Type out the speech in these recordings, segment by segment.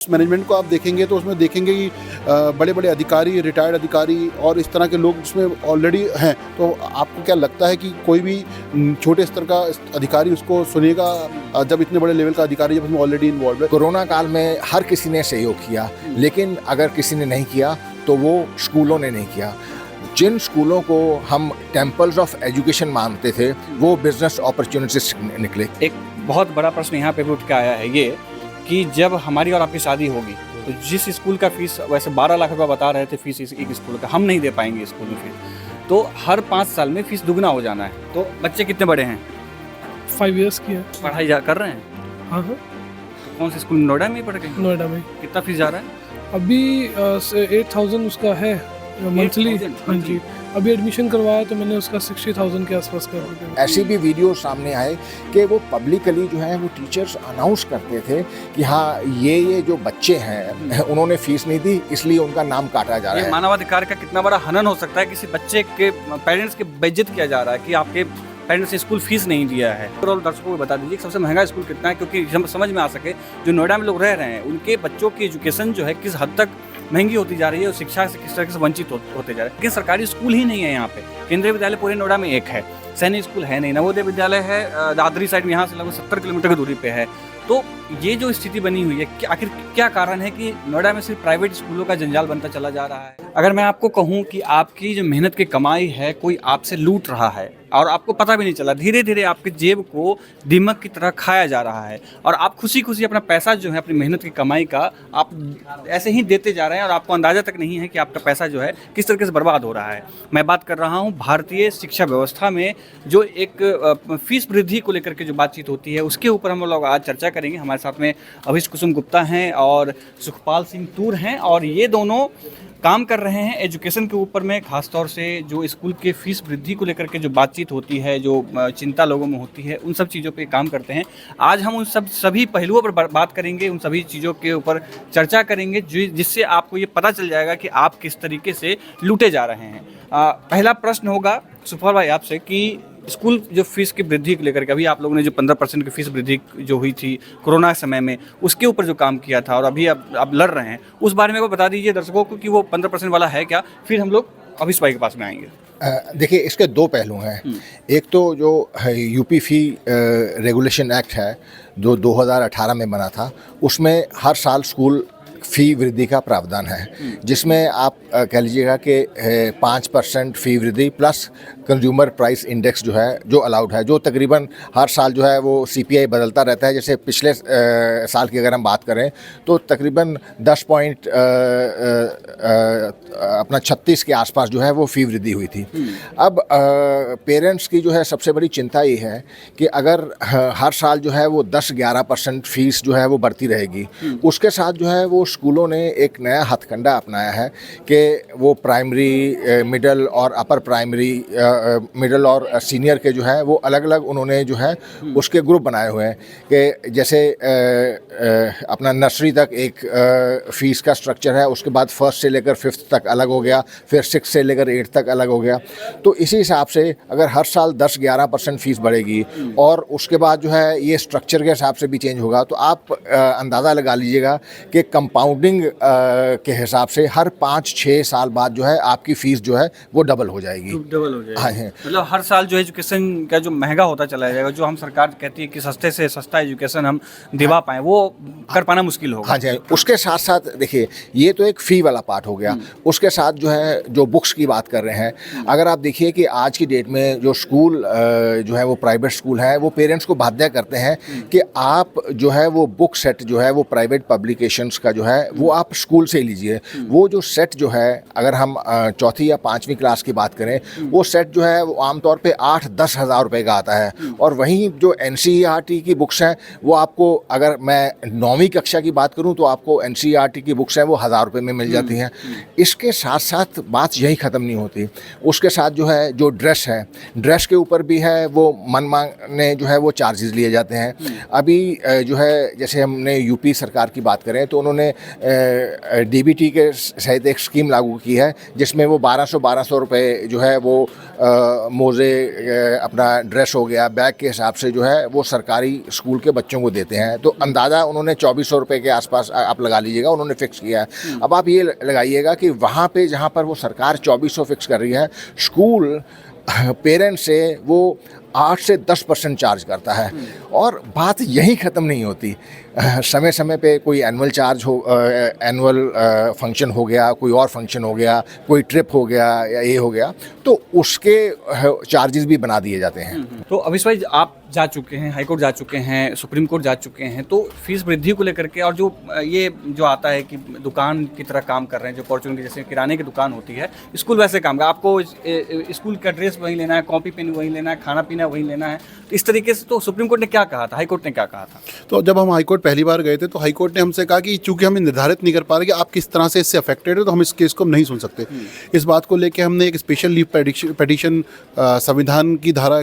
Management को आप देखेंगे तो उसमें देखेंगे कि बड़े बड़े अधिकारी, रिटायर्ड अधिकारी और इस तरह के लोग उसमें ऑलरेडी हैं। तो आपको क्या लगता है कि कोई भी छोटे स्तर का अधिकारी उसको सुनेगा जब इतने बड़े लेवल का अधिकारी जब उसमें ऑलरेडी इन्वॉल्व है? कोरोना काल में हर किसी ने सहयोग किया, लेकिन अगर किसी ने नहीं किया तो वो स्कूलों ने नहीं किया। जिन स्कूलों को हम टेम्पल्स ऑफ एजुकेशन मानते थे वो बिजनेस अपॉर्चुनिटीज निकले। एक बहुत बड़ा प्रश्न यहाँ पे भी उठ के आया है ये कि जब हमारी और आपकी शादी होगी तो जिस स्कूल का फीस वैसे 12 लाख रुपए बता रहे थे फीस एक स्कूल का, हम नहीं दे पाएंगे स्कूल में फीस, तो हर 5 साल में फीस दुगना हो जाना है। तो बच्चे कितने बड़े हैं? 5 इयर्स की है। पढ़ाई कर रहे हैं? हाँ। तो कौन से स्कूल में? नोएडा में ही पढ़ रहे हैं? नोएडा में। कितना फीस जा रहा है अभी 8,000 उसका है मंथली। हाँ जी, अभी एडमिशन करवाया तो मैंने उसका 60,000 के आसपास कर दिया। ऐसी भी वीडियो सामने आए कि वो पब्लिकली जो है वो टीचर्स अनाउंस करते थे कि हाँ ये जो बच्चे हैं उन्होंने फीस नहीं दी इसलिए उनका नाम काटा जा रहा ये है। मानवाधिकार का कितना बड़ा हनन हो सकता है? किसी बच्चे के पेरेंट्स के बेइज्जत किया जा रहा है कि आपके पेरेंट्स ने स्कूल फीस नहीं दिया है। और दर्शकों को बता दीजिए सबसे महंगा स्कूल कितना है, क्योंकि हम समझ में आ सके जो नोएडा में लोग रह रहे हैं उनके बच्चों की एजुकेशन जो है किस हद तक महंगी होती जा रही है और शिक्षा से किस तरह से वंचित होते जा रहे हैं। लेकिन सरकारी स्कूल ही नहीं है यहाँ पे। केंद्रीय विद्यालय पूरे नोएडा में एक है, सैनिक स्कूल है नहीं, नवोदय विद्यालय है दादरी साइड में, यहाँ से लगभग 70 किलोमीटर की दूरी पे है। तो ये जो स्थिति बनी हुई है आखिर क्या कारण है कि नोएडा में सिर्फ प्राइवेट स्कूलों का जंजाल बनता चला जा रहा है? अगर मैं आपको कहूँ कि आपकी जो मेहनत की कमाई है कोई आपसे लूट रहा है और आपको पता भी नहीं चला, धीरे धीरे आपके जेब को दीमक की तरह खाया जा रहा है और आप खुशी खुशी अपना पैसा जो है अपनी मेहनत की कमाई का आप ऐसे ही देते जा रहे हैं और आपको अंदाजा तक नहीं है कि आपका पैसा जो है किस तरीके से बर्बाद हो रहा है। मैं बात कर रहा हूँ भारतीय शिक्षा व्यवस्था में जो एक फीस वृद्धि को लेकर के जो बातचीत होती है उसके ऊपर हम लोग आज चर्चा करेंगे। हमारे साथ में अभिष कुसुम गुप्ता हैं और सुखपाल सिंह तूर हैं और ये दोनों काम कर रहे हैं एजुकेशन के ऊपर में, खासतौर से जो स्कूल के फीस वृद्धि को लेकर के जो बातचीत होती है, जो चिंता लोगों में होती है, उन सब चीज़ों पे काम करते हैं। आज हम उन सभी पहलुओं पर बात करेंगे, उन सभी चीज़ों के ऊपर चर्चा करेंगे जिससे आपको ये पता चल जाएगा कि आप किस तरीके से लूटे जा रहे हैं। पहला प्रश्न होगा सुखपाल भाई आपसे कि स्कूल जो फीस की वृद्धि को लेकर के अभी आप लोगों ने जो 15% की फीस वृद्धि जो हुई थी कोरोना समय में उसके ऊपर जो काम किया था और अभी आप लड़ रहे हैं उस बारे में बता दीजिए दर्शकों को कि वो 15% वाला है क्या, फिर हम लोग अभिष भाई के पास में आएंगे। देखिए इसके दो पहलू हैं। एक तो जो यूपी फी रेगुलेशन एक्ट है जो 2018 में बना था उसमें हर साल स्कूल फ़ी वृद्धि का प्रावधान है जिसमें आप कह लीजिएगा कि 5% फ़ी वृद्धि प्लस कंज्यूमर प्राइस इंडेक्स जो है जो अलाउड है, जो तकरीबन हर साल जो है वो CPI बदलता रहता है। जैसे पिछले साल की अगर हम बात करें तो तकरीबन 10 पॉइंट अपना 36 के आसपास जो है वो फ़ी वृद्धि हुई थी। अब पेरेंट्स की जो है सबसे बड़ी चिंता ये है कि अगर हर साल जो है वो 10-11% फीस जो है वो बढ़ती रहेगी, उसके साथ जो है वो स्कूलों ने एक नया हथकंडा अपनाया है कि वो प्राइमरी, मिडिल और अपर प्राइमरी, मिडिल और सीनियर के जो है वो अलग अलग उन्होंने जो है उसके ग्रुप बनाए हुए हैं कि जैसे अपना नर्सरी तक एक फ़ीस का स्ट्रक्चर है, उसके बाद फर्स्ट से लेकर 5th तक अलग हो गया, फिर 6 से लेकर 8 तक अलग हो गया। तो इसी हिसाब से अगर हर साल 10-11% फीस बढ़ेगी और उसके बाद जो है ये स्ट्रक्चर के हिसाब से भी चेंज होगा तो आप अंदाज़ा लगा लीजिएगा कि कंपाउंडिंग के हिसाब से हर 5-6 साल बाद जो है आपकी फ़ीस जो है वो डबल हो जाएगी। डबल हो जाएगी। हाँ, मतलब हर साल जो एजुकेशन का जो महंगा होता चला जाएगा, जो हम सरकार कहती है कि सस्ते से सस्ता एजुकेशन हम दिवा पाएँ वो कर पाना मुश्किल होगा। हाँ जी, उसके साथ साथ देखिए ये तो एक फ़ी वाला पार्ट हो गया। उसके साथ जो है जो बुक्स की बात कर रहे हैं, अगर आप देखिए कि आज की डेट में जो स्कूल जो है वो प्राइवेट स्कूल है वो पेरेंट्स को बाध्य करते हैं कि आप जो है वो बुक सेट जो है वो प्राइवेट पब्लिकेशंस का जो है वो आप स्कूल से ही लीजिए। वो जो सेट जो है अगर हम 4th या 5वीं क्लास की बात करें वो सेट जो है वो आमतौर पे 8-10 हज़ार रुपये का आता है और वहीं जो NCERT की बुक्स हैं वो आपको, अगर मैं 9वीं कक्षा की बात करूं तो आपको NCERT की बुक्स हैं वो 1000 रुपये में मिल जाती हैं। इसके साथ साथ बात यही ख़त्म नहीं होती, उसके साथ जो है जो ड्रेस है, ड्रेस के ऊपर भी है वो मनमाने जो है वो चार्जेस लिए जाते हैं। अभी जो है जैसे हमने यूपी सरकार की बात करें तो उन्होंने डीबीटी के सहित एक स्कीम लागू की है जिसमें वो 1200 रुपये जो है वो मोज़े, अपना ड्रेस हो गया, बैग के हिसाब से जो है वो सरकारी स्कूल के बच्चों को देते हैं। तो अंदाज़ा उन्होंने 2400 रुपये के आसपास आप लगा लीजिएगा, उन्होंने फ़िक्स किया है। अब आप ये लगाइएगा कि वहाँ पे जहाँ पर वो सरकार 2400 फिक्स कर रही है, स्कूल पेरेंट्स से वो 8 से 10% चार्ज करता है। और बात यहीं ख़त्म नहीं होती, समय समय पे कोई एनुअल चार्ज हो, एनुअल फंक्शन हो गया, कोई और फंक्शन हो गया, कोई ट्रिप हो गया या ये हो गया, तो उसके चार्जेस भी बना दिए जाते हैं। तो अभिष भाई, आप जा चुके हैं, हाई कोर्ट जा चुके हैं, सुप्रीम कोर्ट जा चुके हैं, तो फीस वृद्धि को लेकर के और जो ये जो आता है कि दुकान की तरह काम कर रहे हैं, जो अपॉर्चुनिटी जैसे किराने की दुकान होती है, स्कूल वैसे काम का, आपको स्कूल का ड्रेस वही लेना है, कॉपी पेन वही लेना है, खाना पीना वही लेना है, तो इस तरीके से तो सुप्रीम कोर्ट ने क्या कहा था, हाई कोर्ट ने क्या कहा था? तो जब हम हाई कोर्ट पहली बार गए थे तो हाई कोर्ट ने हमसे कहा कि चूंकि हमें निर्धारित नहीं कर पा रहे कि आप किस तरह से इससे अफेक्टेड हो, तो हम इस केस को नहीं सुन सकते। इस बात को लेकर हमने एक स्पेशल लीव पिटीशन संविधान की धारा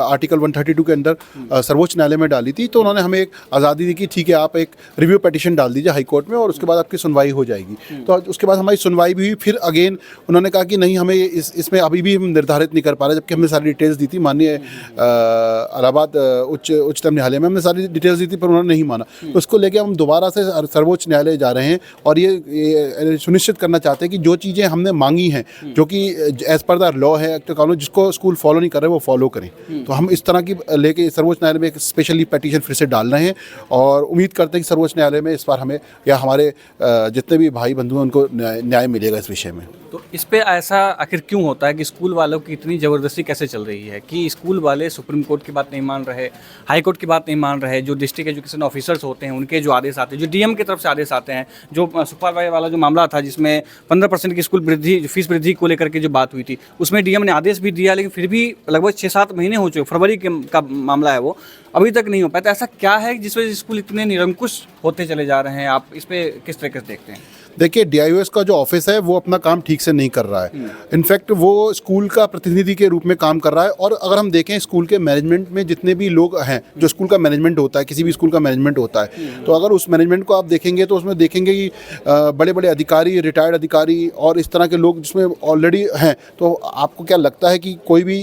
आर्टिकल 132 के अंदर सर्वोच्च न्यायालय में डाली थी। तो उन्होंने हमें एक आज़ादी दी कि ठीक है, आप एक रिव्यू पिटीशन डाल दीजिए हाई कोर्ट में और उसके बाद आपकी सुनवाई हो जाएगी। तो उसके बाद हमारी सुनवाई भी हुई। फिर अगेन उन्होंने कहा कि नहीं, हमें इसमें अभी भी हम निर्धारित नहीं कर पा रहे, जबकि हमने सारी डिटेल्स दी थी माननीय इलाहाबाद उच्चतम न्यायालय में, हमने सारी डिटेल्स दी थी, पर उन्होंने नहीं माना। तो उसको लेकर हम दोबारा से सर्वोच्च न्यायालय जा रहे हैं और ये सुनिश्चित करना चाहते हैं कि जो चीज़ें हमने मांगी हैं, जो कि एज पर द लॉ है, एक्ट कानून, जिसको स्कूल फॉलो नहीं कर रहे वो फॉलो करें। तो हम इस तरह की लेके सर्वोच्च न्यायालय में एक स्पेशली पिटीशन फिर से डाल रहे हैं और उम्मीद करते हैं कि सर्वोच्च न्यायालय में इस बार हमें या हमारे जितने भी भाई बंधु हैं उनको न्याय मिलेगा इस विषय में। तो इस पे ऐसा आखिर क्यों होता है कि स्कूल वालों की इतनी ज़बरदस्ती कैसे चल रही है कि स्कूल वाले सुप्रीम कोर्ट की बात नहीं मान रहे, हाई कोर्ट की बात नहीं मान रहे, जो डिस्ट्रिक्ट एजुकेशन ऑफिसर्स होते हैं उनके जो आदेश आते हैं, जो डीएम की तरफ से आदेश आते हैं, जो सुखपाल भाई वाला जो मामला था जिसमें 15% की स्कूल वृद्धि, फीस वृद्धि को लेकर के जो बात हुई थी, उसमें डीएम ने आदेश भी दिया, लेकिन फिर भी लगभग 6-7 महीने हो चुके, फरवरी का मामला है वो, अभी तक नहीं हो पाया। तो ऐसा क्या है जिस वजह से स्कूल इतने निरंकुश होते चले जा रहे हैं? आप इस पर किस तरीके से देखते हैं? देखिए, DIOS का जो ऑफिस है वो अपना काम ठीक से नहीं कर रहा है। इनफैक्ट वो स्कूल का प्रतिनिधि के रूप में काम कर रहा है। और अगर हम देखें स्कूल के मैनेजमेंट में जितने भी लोग हैं, जो स्कूल का मैनेजमेंट होता है, किसी भी स्कूल का मैनेजमेंट होता है, तो अगर उस मैनेजमेंट को आप देखेंगे तो उसमें देखेंगे कि बड़े बड़े अधिकारी, रिटायर्ड अधिकारी और इस तरह के लोग जिसमें ऑलरेडी हैं। तो आपको क्या लगता है कि कोई भी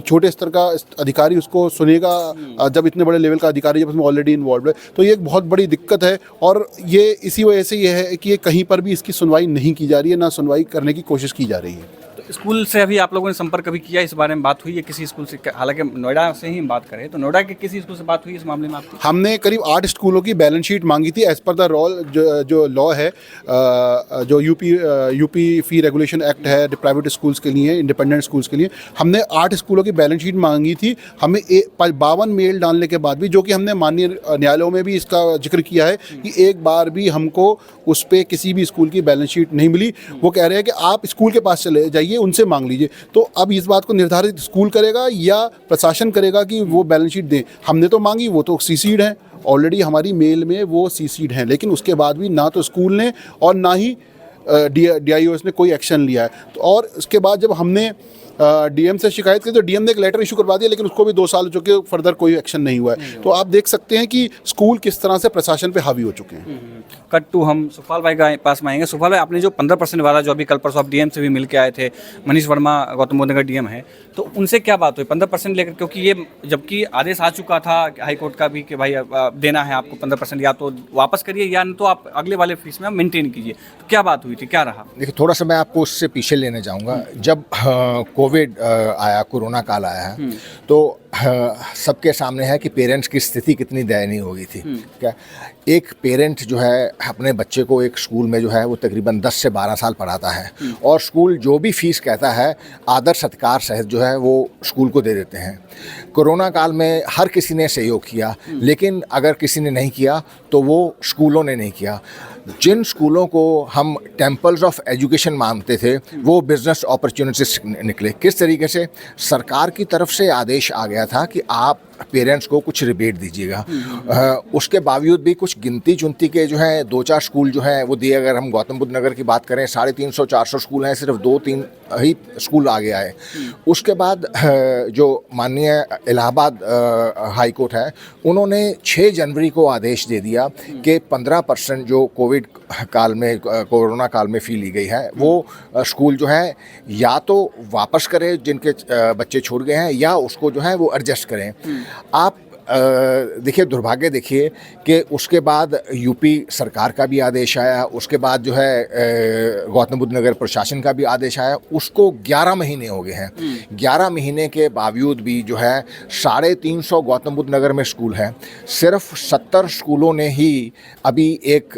छोटे स्तर का अधिकारी उसको सुनेगा जब इतने बड़े लेवल का अधिकारी जब उसमें ऑलरेडी इन्वॉल्व है? तो ये एक बहुत बड़ी दिक्कत है और ये इसी वजह से ये है कि ये कहीं पर भी इसकी सुनवाई नहीं की जा रही है, ना सुनवाई करने की कोशिश की जा रही है। तो स्कूल से अभी आप लोगों ने संपर्क कभी किया, इस बारे में बात हुई है किसी स्कूल से? हालांकि नोएडा से ही बात करें तो नोएडा के किसी स्कूल से बात हुई इस मामले में आपकी? हमने करीब 8 स्कूलों की बैलेंस शीट मांगी थी एज पर द रोल जो लॉ है, जो यूपी फी रेगुलेशन एक्ट है प्राइवेट स्कूल्स के लिए, इंडिपेंडेंट स्कूल्स के लिए। हमने 8 स्कूलों की बैलेंस शीट मांगी थी। हमें 52 मेल डालने के बाद भी, जो कि हमने माननीय न्यायालयों में भी इसका जिक्र किया है कि एक बार भी हमको उस पर किसी भी स्कूल की बैलेंस शीट नहीं मिली। वो कह रहे हैं कि आप स्कूल के पास चले जाइए, उनसे मांग लीजिए। तो अब इस बात को निर्धारित स्कूल करेगा या प्रशासन करेगा कि वो बैलेंस शीट दें। हमने तो मांगी, वो तो सीसीड है ऑलरेडी, हमारी मेल में वो सीसीड हैं, लेकिन उसके बाद भी ना तो स्कूल ने और ना ही DIOS ने कोई एक्शन लिया है। तो और उसके बाद जब हमने DM से शिकायत की तो DM ने एक लेटर इशू करवा दिया, लेकिन उसको भी 2 साल हो चुके, फर्दर कोई एक्शन नहीं हुआ है। तो आप देख सकते हैं कि स्कूल किस तरह से प्रशासन पे हावी हो चुके हैं। कट टू हम सुखपाल भाई के पास में आएंगे। सुखपाल भाई, आपने जो 15% वाला जो अभी कल परसों आप DM से भी मिल के आए थे, मनीष वर्मा गौतम बुद्ध नगर DM है, तो उनसे क्या बात हुई 15% लेकर? क्योंकि ये जबकि आदेश आ चुका था हाई कोर्ट का भी कि भाई देना है आपको 15%, या तो वापस करिए या तो आप अगले वाले फीस में मेंटेन कीजिए। तो क्या बात हुई थी, क्या रहा? देखिए, थोड़ा सा मैं आपको उससे पीछे लेने जाऊंगा। जब कोविड आया, कोरोना काल आया है, तो सबके सामने है कि पेरेंट्स की स्थिति कितनी दयनीय हो गई थी। क्या एक पेरेंट जो है अपने बच्चे को एक स्कूल में जो है वो तकरीबन 10 से 12 साल पढ़ाता है और स्कूल जो भी फीस कहता है आदर सत्कार सहित जो है वो स्कूल को दे देते हैं। कोरोना काल में हर किसी ने सहयोग किया, लेकिन अगर किसी ने नहीं किया तो वो स्कूलों ने नहीं किया। जिन स्कूलों को हम टेम्पल्स ऑफ एजुकेशन मानते थे वो बिजनेस अपॉर्चुनिटीज निकले। किस तरीके से सरकार की तरफ से आदेश आ गया था कि आप पेरेंट्स को कुछ रिबेट दीजिएगा। उसके बावजूद भी कुछ गिनती चुनती के जो है 2-4 स्कूल जो हैं वो दिए। अगर हम गौतम बुद्ध नगर की बात करें 350-400 स्कूल हैं, सिर्फ 2-3 ही स्कूल आगे आए। उसके बाद जो माननीय इलाहाबाद हाई कोर्ट है, उन्होंने 6 जनवरी को आदेश दे दिया कि 15% जो कोविड काल में, कोरोना काल में फ़ी ली गई है, वो स्कूल जो है या तो वापस करें जिनके बच्चे छूट गए हैं, या उसको जो है वो एडजस्ट करें। आप देखिए, दुर्भाग्य देखिए कि उसके बाद यूपी सरकार का भी आदेश आया, उसके बाद जो है गौतम बुद्ध नगर प्रशासन का भी आदेश आया। उसको 11 महीने हो गए हैं। 11 महीने के बावजूद भी जो है 350 गौतम बुद्ध नगर में स्कूल हैं। सिर्फ 70 स्कूलों ने ही अभी एक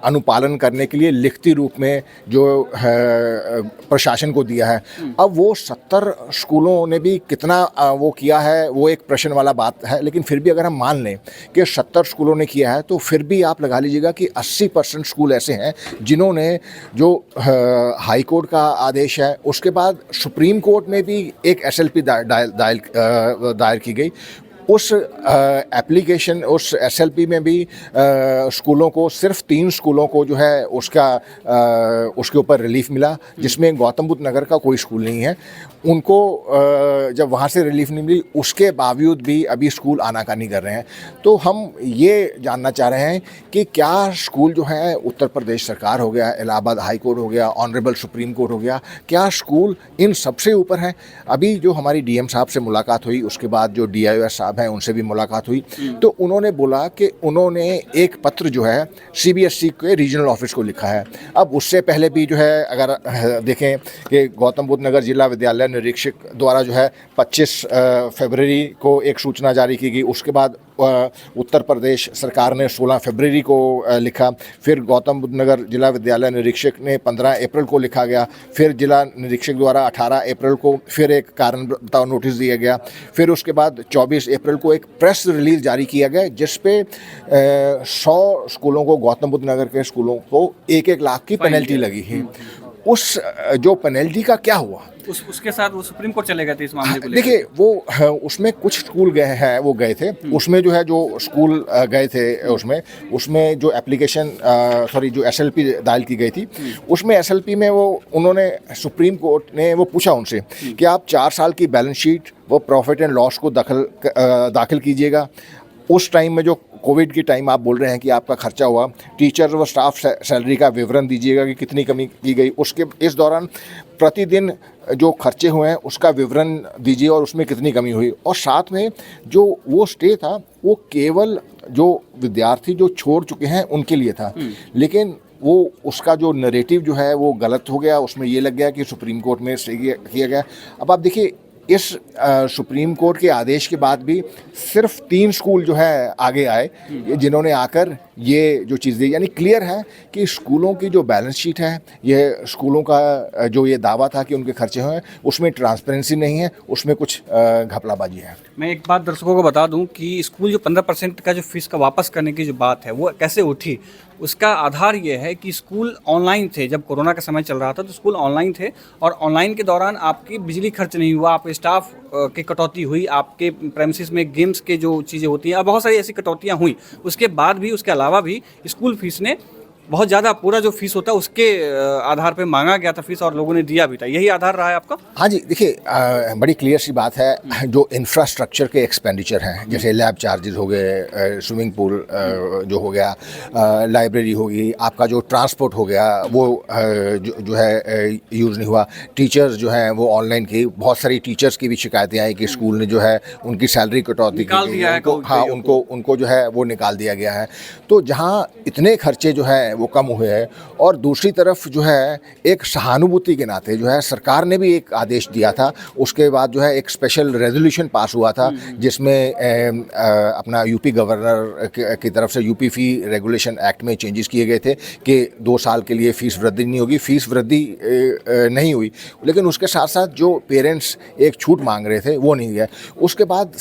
अनुपालन करने के लिए लिखित रूप में जो प्रशासन को दिया है। अब वो 70 स्कूलों ने भी कितना वो किया है, वो एक प्रश्न वाला बात है। लेकिन फिर भी अगर हम मान लें कि 70 स्कूलों ने किया है, तो फिर भी आप लगा लीजिएगा कि 80% स्कूल ऐसे हैं जिन्होंने जो हाई कोर्ट का आदेश है, उसके बाद सुप्रीम कोर्ट में भी एक SLP दायर की गई। उस एप्लीकेशन, उस SLP में भी स्कूलों को, सिर्फ 3 स्कूलों को जो है उसके ऊपर रिलीफ मिला, जिसमें गौतम बुद्ध नगर का कोई स्कूल नहीं है। उनको जब वहाँ से रिलीफ नहीं मिली, उसके बावजूद भी अभी स्कूल आनाकानी कर रहे हैं। तो हम ये जानना चाह रहे हैं कि क्या स्कूल जो है, उत्तर प्रदेश सरकार हो गया, इलाहाबाद हाई कोर्ट हो गया, ऑनरेबल सुप्रीम कोर्ट हो गया, क्या स्कूल इन सबसे ऊपर हैं? अभी जो हमारी DM साहब से मुलाकात हुई, उसके बाद जो DIOS साहब हैं उनसे भी मुलाकात हुई, तो उन्होंने बोला कि उन्होंने एक पत्र जो है CBSE के रीजनल ऑफिस को लिखा है। अब उससे पहले भी जो है, अगर देखें कि गौतम बुद्ध नगर जिला विद्यालय निरीक्षक द्वारा जो है 25 फरवरी को एक सूचना जारी की गई। उसके बाद उत्तर प्रदेश सरकार ने 16 फरवरी को लिखा। फिर गौतम बुद्ध नगर जिला विद्यालय निरीक्षक ने 15 अप्रैल को लिखा गया। फिर जिला निरीक्षक द्वारा 18 अप्रैल को फिर एक कारण बताओ नोटिस दिया गया। फिर उसके बाद 24 अप्रैल को एक प्रेस रिलीज जारी किया गया, जिस पे 100 स्कूलों को, गौतम बुद्ध नगर के स्कूलों को 1-1 लाख की पेनल्टी लगी है। उस जो पेनल्टी का क्या हुआ, उसके साथ वो सुप्रीम कोर्ट चले गए थे इस मामले को लेकर। देखिए, वो उसमें कुछ स्कूल गए थे। उसमें जो है, जो स्कूल गए थे, उसमें जो एप्लीकेशन जो SLP दायर की गई थी, उसमें SLP में वो उन्होंने, सुप्रीम कोर्ट ने वो पूछा उनसे कि आप 4 साल की बैलेंस शीट, वो प्रॉफिट एंड लॉस को दाखिल कीजिएगा। उस टाइम में जो कोविड की टाइम आप बोल रहे हैं कि आपका खर्चा हुआ, टीचर व स्टाफ सैलरी का विवरण दीजिएगा कि कितनी कमी की गई। उसके इस दौरान प्रतिदिन जो खर्चे हुए हैं उसका विवरण दीजिए और उसमें कितनी कमी हुई। और साथ में जो वो स्टे था, वो केवल जो विद्यार्थी जो छोड़ चुके हैं उनके लिए था। लेकिन वो उसका जो नरेटिव जो है वो गलत हो गया। उसमें ये लग गया कि सुप्रीम कोर्ट में स्टे किया गया। अब आप देखिए, इस सुप्रीम कोर्ट के आदेश के बाद भी सिर्फ 3 स्कूल जो है आगे आए, जिन्होंने आकर ये जो चीज़ दी। यानी क्लियर है कि स्कूलों की जो बैलेंस शीट है, ये स्कूलों का जो ये दावा था कि उनके खर्चे हुए, उसमें ट्रांसपेरेंसी नहीं है, उसमें कुछ घपलाबाजी है। मैं एक बात दर्शकों को बता दूं कि स्कूल जो 15% का जो फीस का वापस करने की जो बात है, वो कैसे उठी, उसका आधार ये है कि स्कूल ऑनलाइन थे। जब कोरोना का समय चल रहा था तो स्कूल ऑनलाइन थे, और ऑनलाइन के दौरान आपकी बिजली खर्च नहीं हुआ, आपके स्टाफ की कटौती हुई, आपके प्रेमिसेस में गेम्स के जो चीज़ें होती हैं, बहुत सारी ऐसी कटौतियाँ हुई। उसके बाद भी, उसके अलावा भी स्कूल फीस ने बहुत ज़्यादा, पूरा जो फीस होता है उसके आधार पे मांगा गया था फीस, और लोगों ने दिया भी था। यही आधार रहा है आपका? हाँ जी, देखिए, बड़ी क्लियर सी बात है। जो इंफ्रास्ट्रक्चर के एक्सपेंडिचर हैं, जैसे लैब चार्जेस हो गए, स्विमिंग पूल जो हो गया, लाइब्रेरी होगी, आपका जो ट्रांसपोर्ट हो गया, वो जो है यूज़ नहीं हुआ। टीचर्स जो हैं वो ऑनलाइन की, बहुत सारी टीचर्स की भी शिकायतें आई कि स्कूल ने जो है उनकी सैलरी कटौती निकाल दिया है, उनको जो है वो निकाल दिया गया है। तो जहाँ इतने खर्चे जो है वो कम हुए हैं, और दूसरी तरफ जो है एक सहानुभूति के नाते जो है सरकार ने भी एक आदेश दिया था। उसके बाद जो है एक स्पेशल रेजोल्यूशन पास हुआ था, जिसमें अपना यूपी गवर्नर की तरफ से यूपी फ़ी रेगुलेशन एक्ट में चेंजेस किए गए थे कि 2 साल के लिए फ़ीस वृद्धि नहीं होगी। फ़ीस वृद्धि नहीं हुई, लेकिन उसके साथ साथ जो पेरेंट्स एक छूट मांग रहे थे वो नहीं गया। उसके बाद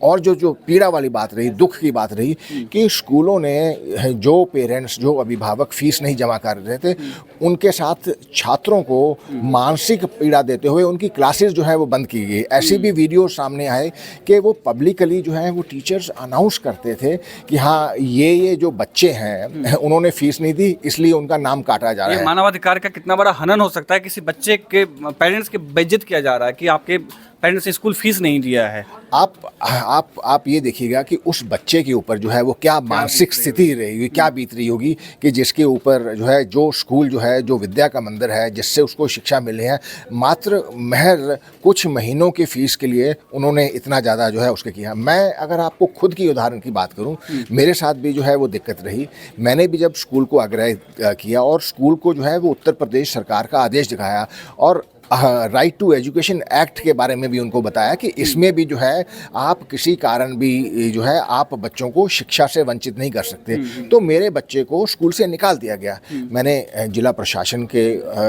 और जो पीड़ा वाली बात रही, दुख की बात रही कि स्कूलों ने जो पेरेंट्स जो अभी अभिभावक फीस नहीं जमा कर रहे थे, उनके साथ छात्रों को मानसिक पीड़ा देते हुए उनकी क्लासेस जो है वो बंद की गई। ऐसे भी वीडियो सामने आए कि वो पब्लिकली जो है वो टीचर्स अनाउंस करते थे कि हाँ ये जो बच्चे हैं उन्होंने फीस नहीं दी इसलिए उनका नाम काटा जा रहा ये है। मानवाधिकार का कितना बड़ा हनन हो सकता है, किसी बच्चे के पेरेंट्स के बेइज्जत किया जा रहा है कि आपके पेरेंट्स ने स्कूल फीस नहीं दिया है। आप ये देखिएगा कि उस बच्चे के ऊपर जो है वो क्या मानसिक स्थिति रहेगी, क्या बीत रही होगी कि जिसके ऊपर जो है जो स्कूल जो है जो विद्या का मंदिर है जिससे उसको शिक्षा मिली है, मात्र महज कुछ महीनों की फीस के लिए उन्होंने इतना ज़्यादा जो है उसके किया। मैं अगर आपको खुद की उदाहरण की बात करूं, मेरे साथ भी जो है वो दिक्कत रही। मैंने भी जब स्कूल को आग्रह किया और स्कूल को जो है वो उत्तर प्रदेश सरकार का आदेश दिखाया और राइट टू एजुकेशन एक्ट के बारे में भी उनको बताया कि इसमें भी जो है आप किसी कारण भी जो है आप बच्चों को शिक्षा से वंचित नहीं कर सकते। तो मेरे बच्चे को स्कूल से निकाल दिया गया। मैंने जिला प्रशासन के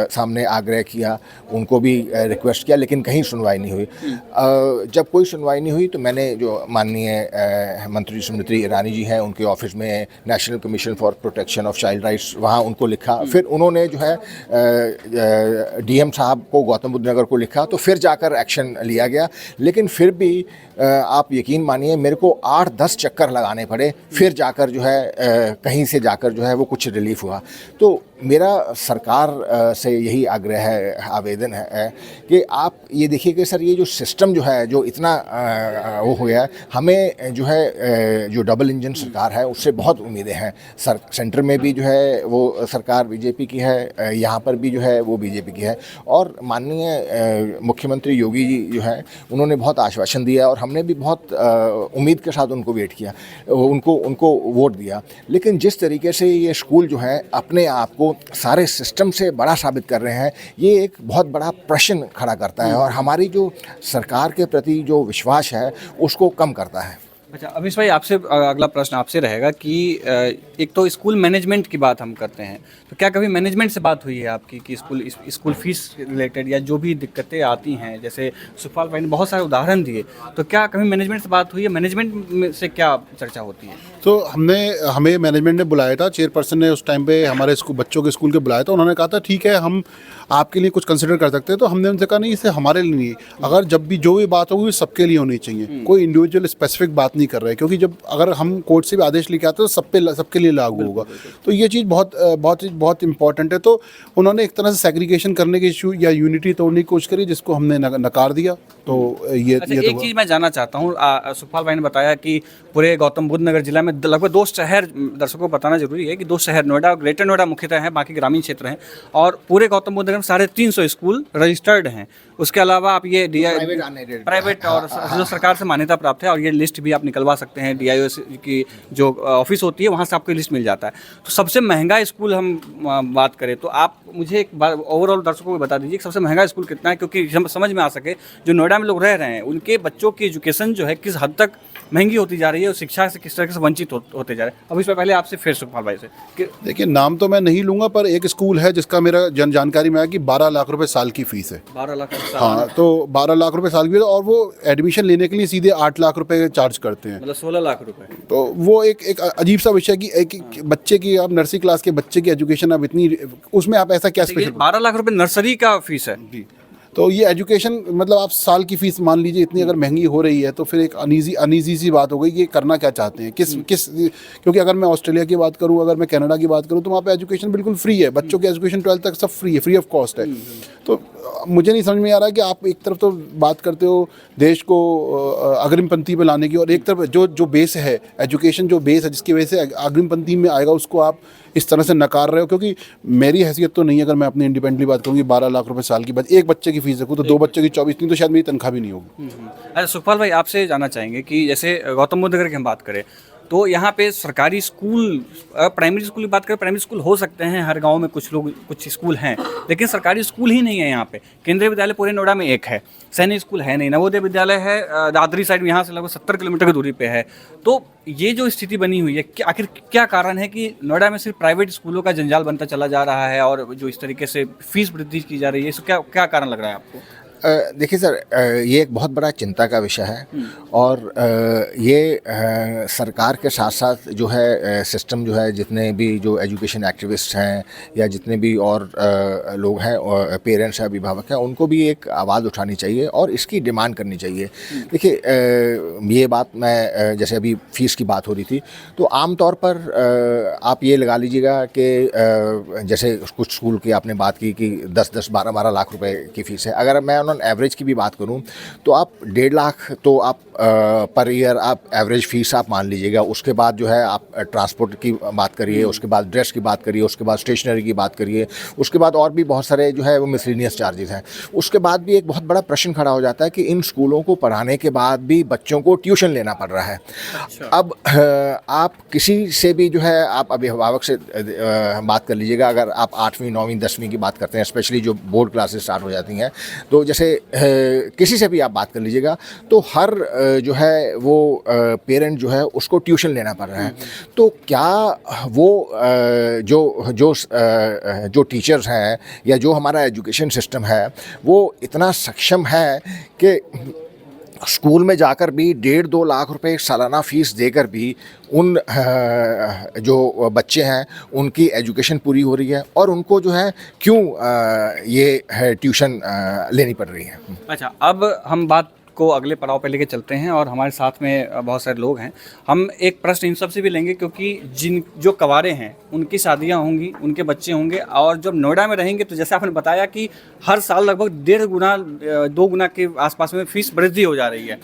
सामने आग्रह किया, उनको भी रिक्वेस्ट किया, लेकिन कहीं सुनवाई नहीं हुई। जब कोई सुनवाई नहीं हुई तो मैंने जो माननीय मंत्री स्मृति ईरानी जी हैं उनके ऑफिस में national commission for protection of child rights, वहाँ उनको लिखा। फिर उन्होंने जो है डीएम साहब को गौतम बुद्ध नगर को लिखा, तो फिर जाकर एक्शन लिया गया। लेकिन फिर भी आप यकीन मानिए मेरे को 8-10 चक्कर लगाने पड़े, फिर जाकर जो है कहीं से जाकर जो है वो कुछ रिलीफ हुआ। तो मेरा सरकार से यही आग्रह है, आवेदन है कि आप ये देखिए कि सर ये जो सिस्टम जो है जो इतना वो हो गया है, हमें जो है जो डबल इंजन सरकार है उससे बहुत उम्मीदें हैं। सेंटर में भी जो है वो सरकार बीजेपी की है, यहाँ पर भी जो है वो बीजेपी की है। और माननीय मुख्यमंत्री योगी जी जो है उन्होंने बहुत आश्वासन दिया और हमने भी बहुत उम्मीद के साथ उनको वेट किया, उनको वोट दिया। लेकिन जिस तरीके से ये स्कूल जो है अपने आप को सारे सिस्टम से बड़ा साबित कर रहे हैं, ये एक बहुत बड़ा प्रश्न खड़ा करता है और हमारी जो सरकार के प्रति जो विश्वास है उसको कम करता है। अच्छा अभिष भाई, आपसे अगला प्रश्न आपसे रहेगा कि एक तो स्कूल मैनेजमेंट की बात हम करते हैं, तो क्या कभी मैनेजमेंट से बात हुई है आपकी कि स्कूल फीस रिलेटेड या जो भी दिक्कतें आती हैं, जैसे सुखपाल भाई ने बहुत सारे उदाहरण दिए, तो क्या कभी मैनेजमेंट से बात हुई है? मैनेजमेंट से क्या चर्चा होती है? तो हमें मैनेजमेंट ने बुलाया था, चेयरपर्सन ने उस टाइम पे हमारे बच्चों के स्कूल के बुलाया था। उन्होंने कहा था ठीक है हम आपके लिए कुछ कंसिडर कर सकते हैं। तो हमने उनसे कहा नहीं, इसे हमारे लिए नहीं, अगर जब भी जो भी बात होगी सबके लिए होनी चाहिए, कोई इंडिविजुअल स्पेसिफिक बात नहीं कर रहे, क्योंकि जब अगर हम कोर्ट से भी आदेश लेके आते हैं तो सबके लिए लागू होगा। तो ये चीज़ बहुत इंपॉर्टेंट है। तो उन्होंने एक तरह से सेग्रीगेशन करने के इशू या यूनिटी तोड़ने की कोशिश करी, जिसको हमने नकार दिया। तो ये एक चीज़ मैं जानना चाहता हूँ, सुखपाल भाई ने बताया कि पूरे गौतम बुद्ध नगर जिला में लगभग 2 शहर, दर्शकों को बताना जरूरी है कि 2 शहर नोएडा और ग्रेटर नोएडा मुख्यतः हैं, बाकी ग्रामीण क्षेत्र हैं, और पूरे गौतम बुद्ध नगर में 350 स्कूल रजिस्टर्ड हैं। उसके अलावा आप ये प्राइवेट और जो सरकार से मान्यता प्राप्त है, और ये लिस्ट भी आप निकलवा सकते हैं, DIO की जो ऑफिस होती है वहाँ से आपको लिस्ट मिल जाता है। तो सबसे महंगा स्कूल हम बात करें तो आप मुझे एक बार ओवरऑल दर्शकों को बता दीजिए कि सबसे महंगा स्कूल कितना है, क्योंकि समझ में आ सके जो नोएडा में लोग रह रहे हैं उनके बच्चों की एजुकेशन जो है किस हद तक महंगी होती जा रही है और शिक्षा से किस तरह से वंचित होते जा रहे हैं। अब इसमें पहले आपसे फिर सुखपाल भाई से देखिए, नाम तो मैं नहीं लूँगा, पर एक स्कूल है जिसका मेरा जानकारी में आया कि 12 लाख रुपए साल की फीस है। 12 लाख? हाँ, तो 12 लाख रुपए साल की, और वो एडमिशन लेने के लिए सीधे 8 लाख रुपए चार्ज करते हैं, मतलब 16 लाख रुपए। तो वो एक अजीब सा विषय कि एक बच्चे की, आप नर्सरी क्लास के बच्चे की एजुकेशन अब इतनी, उसमें आप ऐसा क्या स्पेशल? 12 लाख रुपए नर्सरी का फीस है जी। तो ये एजुकेशन मतलब आप साल की फीस मान लीजिए इतनी अगर महंगी हो रही है, तो फिर एक अनईजी सी बात हो गई कि ये करना क्या चाहते हैं, किस क्योंकि अगर मैं ऑस्ट्रेलिया की बात करूं, अगर मैं कनाडा की बात करूं, तो वहाँ पे एजुकेशन बिल्कुल फ्री है, बच्चों की एजुकेशन 12th तक सब फ्री है, फ्री ऑफ कॉस्ट है। तो मुझे नहीं समझ में आ रहा कि आप एक तरफ तो बात करते हो देश को अग्रिम पंक्ति में लाने की, और एक तरफ जो बेस है, एजुकेशन जो बेस है जिसकी वजह से अग्रिम पंक्ति में आएगा, उसको आप इस तरह से नकार रहे हो। क्योंकि मेरी हैसियत तो नहीं है, अगर मैं अपनी इंडिपेंडेंटली बात करूँगी, 12 लाख रुपए साल की एक बच्चे की फीस रखूँ तो 2 बच्चों की 24 नहीं तो शायद मेरी तनख्वाह भी नहीं होगी। अच्छा सुखपाल भाई, आपसे जानना चाहेंगे कि जैसे गौतम बुद्ध नगर की हम बात करें तो यहाँ पे सरकारी स्कूल, प्राइमरी स्कूल की बात करें, प्राइमरी स्कूल हो सकते हैं हर गांव में, कुछ स्कूल हैं, लेकिन सरकारी स्कूल ही नहीं है यहाँ पे। केंद्रीय विद्यालय पूरे नोएडा में एक है, सैनिक स्कूल है नहीं, नवोदय विद्यालय है दादरी साइड में, यहाँ से लगभग 70 किलोमीटर की दूरी पे है। तो ये जो स्थिति बनी हुई है, आखिर क्या कारण है कि नोएडा में सिर्फ प्राइवेट स्कूलों का जंजाल बनता चला जा रहा है और जो इस तरीके से फीस वृद्धि की जा रही है, इसका क्या कारण लग रहा है आपको? देखिए सर, ये एक बहुत बड़ा चिंता का विषय है और ये सरकार के साथ साथ जो है सिस्टम जो है, जितने भी जो एजुकेशन एक्टिविस्ट हैं या जितने भी और लोग हैं और पेरेंट्स हैं, अभिभावक हैं, उनको भी एक आवाज़ उठानी चाहिए और इसकी डिमांड करनी चाहिए। देखिए, ये बात मैं जैसे अभी फ़ीस की बात हो रही थी, तो आम तौर पर आप ये लगा लीजिएगा कि जैसे कुछ स्कूल की आपने बात की कि 10-10, 12-12 लाख रुपए की फ़ीस है। अगर मैं ऑन एवरेज की भी बात करूं तो आप 1.5 लाख तो आप पर ईयर आप एवरेज फ़ीस आप मान लीजिएगा। उसके बाद जो है आप ट्रांसपोर्ट की बात करिए, उसके बाद ड्रेस की बात करिए, उसके बाद स्टेशनरी की बात करिए, उसके बाद और भी बहुत सारे जो है वो मिसलेनियस चार्जेस हैं। उसके बाद भी एक बहुत बड़ा प्रश्न खड़ा हो जाता है कि इन स्कूलों को पढ़ाने के बाद भी बच्चों को ट्यूशन लेना पड़ रहा है। अब आप किसी से भी जो है आप अभिभावक से बात कर लीजिएगा। अगर आप 8वीं 9वीं 10वीं की बात करते हैं, स्पेशली जो बोर्ड क्लासेस स्टार्ट हो जाती हैं, तो जैसे किसी से भी आप बात कर लीजिएगा तो हर जो है वो पेरेंट जो है उसको ट्यूशन लेना पड़ रहा है। तो क्या वो जो टीचर्स हैं या जो हमारा एजुकेशन सिस्टम है वो इतना सक्षम है कि स्कूल में जाकर भी 1.5-2 लाख रुपए सालाना फ़ीस देकर भी उन जो बच्चे हैं उनकी एजुकेशन पूरी हो रही है और उनको जो है क्यों ये ट्यूशन लेनी पड़ रही है? अच्छा, अब हम बात को अगले पड़ाव पे लेके चलते हैं और हमारे साथ में बहुत सारे लोग हैं। हम एक प्रश्न इन सब से भी लेंगे क्योंकि जो कवारे हैं उनकी शादियां होंगी, उनके बच्चे होंगे और जब नोएडा में रहेंगे तो जैसे आपने बताया कि हर साल लगभग 1.5 गुना 2 गुना के आसपास में फीस वृद्धि हो जा रही है।